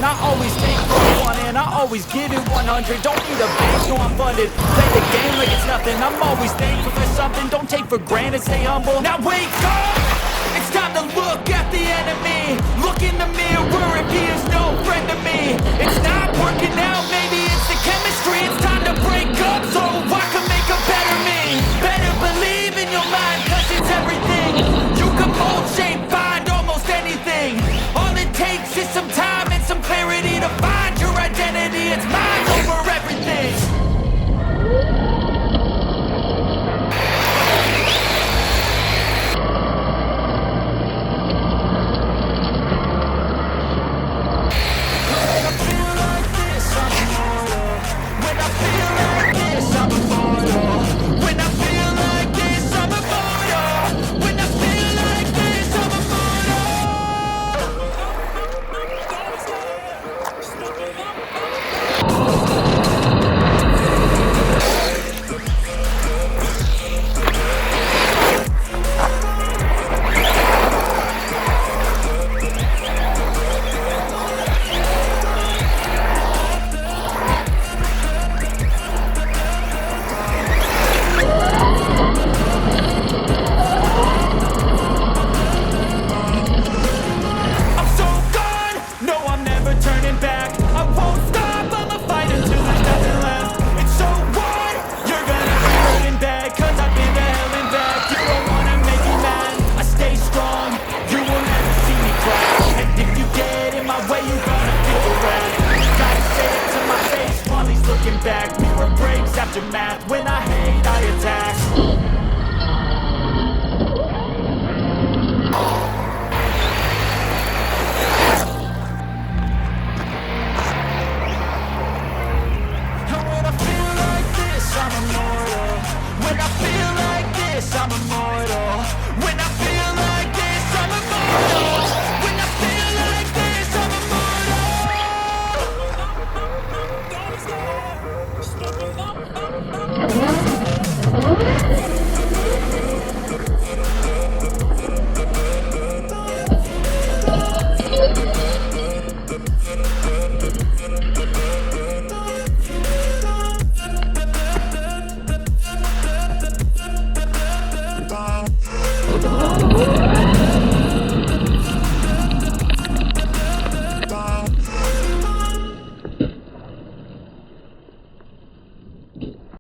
I always take for fun and I always give it 100. Don't need a bank, no I'm funded. Play the game like it's nothing. I'm always thankful for something. Don't take for granted, stay humble. Now wake up! It's time to look at the enemy. Look in the mirror if he is no friend to me. It's not working out, maybe it's the chemistry. It's time to break up so I can make a better me. Better believe in your mind, cause it's everything. You can mold, shape, find almost anything. All it takes is some time and some clarity to find your identity. It's mine over everything. Back, mirror breaks after math. When I hate, I attack. And when I feel like this, I'm immortal. When I feel like this, I'm immortal. When I feel like this, I'm immortal. When I feel like this, I'm immortal.